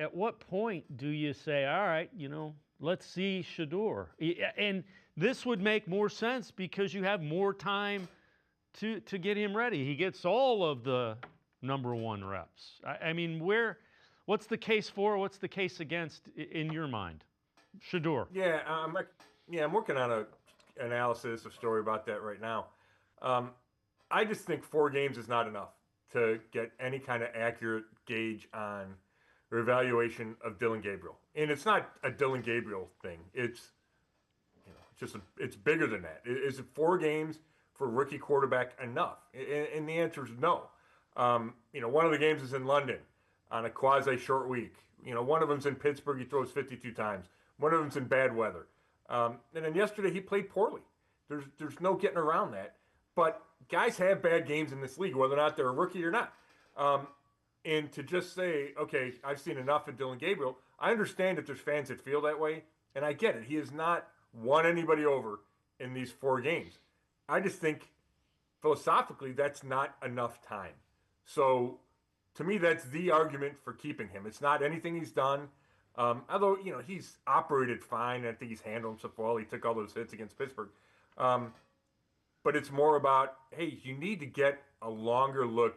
at what point do you say, all right, let's see Shedeur? And this would make more sense because you have more time to get him ready. He gets all of the number one reps. I mean, what's the case for? What's the case against in your mind? Shedeur. I'm working on a analysis, a story about that right now. Um, I just think 4 games is not enough to get any kind of accurate gauge on or evaluation of Dylan Gabriel. And it's not a Dylan Gabriel thing. It's bigger than that. Is it 4 games for rookie quarterback enough? And the answer is no. One of the games is in London on a quasi short week. One of them's in Pittsburgh. He throws 52 times. One of them's in bad weather. And then yesterday he played poorly. There's no getting around that. But guys have bad games in this league, whether or not they're a rookie or not. And to just say, okay, I've seen enough of Dylan Gabriel, I understand that there's fans that feel that way, and I get it. He has not won anybody over in these 4 games. I just think philosophically that's not enough time. So to me, that's the argument for keeping him. It's not anything he's done. Although, he's operated fine. I think he's handled himself well. He took all those hits against Pittsburgh. But it's more about, hey, you need to get a longer look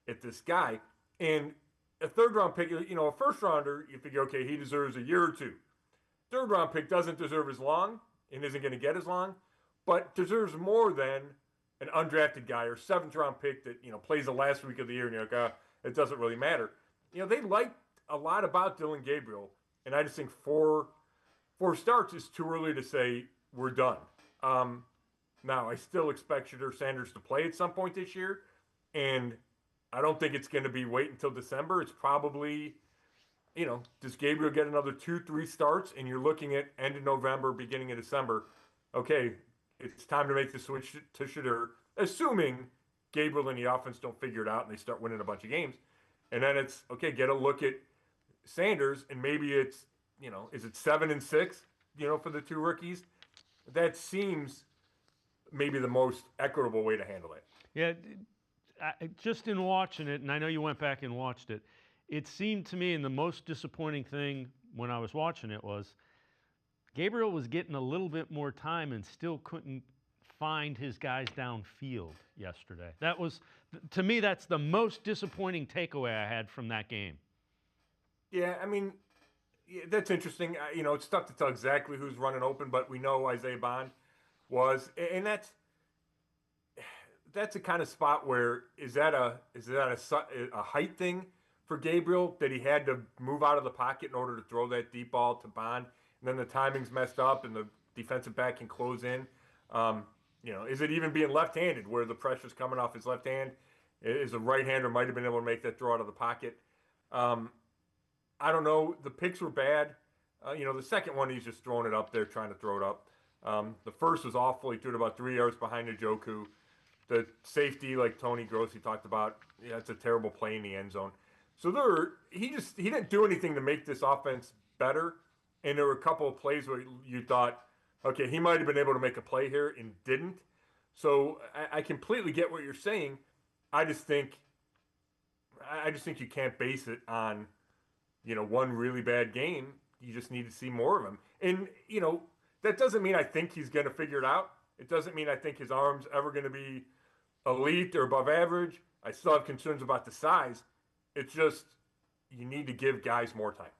at this guy. And a third round pick, a first rounder, you figure, okay, he deserves a year or two. Third round pick doesn't deserve as long and isn't going to get as long, but deserves more than an undrafted guy or seventh round pick that, plays the last week of the year and you're like, it doesn't really matter. They like a lot about Dylan Gabriel, and I just think four starts is too early to say we're done. Now, I still expect Shedeur Sanders to play at some point this year, and I don't think it's going to be wait until December. It's probably, does Gabriel get another 2, 3 starts, and you're looking at end of November, beginning of December. Okay, it's time to make the switch to Shedeur, assuming Gabriel and the offense don't figure it out and they start winning a bunch of games. And then it's, okay, get a look at Sanders, and maybe it's, is it 7 and 6, for the 2 rookies? That seems maybe the most equitable way to handle it. Yeah, just in watching it, and I know you went back and watched it, it seemed to me, and the most disappointing thing when I was watching it was Gabriel was getting a little bit more time and still couldn't find his guys downfield yesterday. That was, to me, that's the most disappointing takeaway I had from that game. Yeah, I mean, that's interesting. It's tough to tell exactly who's running open, but we know Isaiah Bond was, and that's a kind of spot where is that a height thing for Gabriel that he had to move out of the pocket in order to throw that deep ball to Bond, and then the timing's messed up and the defensive back can close in. Is it even being left-handed where the pressure's coming off his left hand? Is a right-hander might have been able to make that throw out of the pocket. I don't know. The picks were bad. The second one, he's just throwing it up there, trying to throw it up. The first was awful. He threw it about 3 yards behind Njoku. The safety, like Tony Grossi talked about, yeah, it's a terrible play in the end zone. So he didn't do anything to make this offense better. And there were a couple of plays where you thought, okay, he might have been able to make a play here and didn't. So I completely get what you're saying. I just think you can't base it on, one really bad game. You just need to see more of him. And, that doesn't mean I think he's going to figure it out. It doesn't mean I think his arm's ever going to be elite or above average. I still have concerns about the size. It's just you need to give guys more time.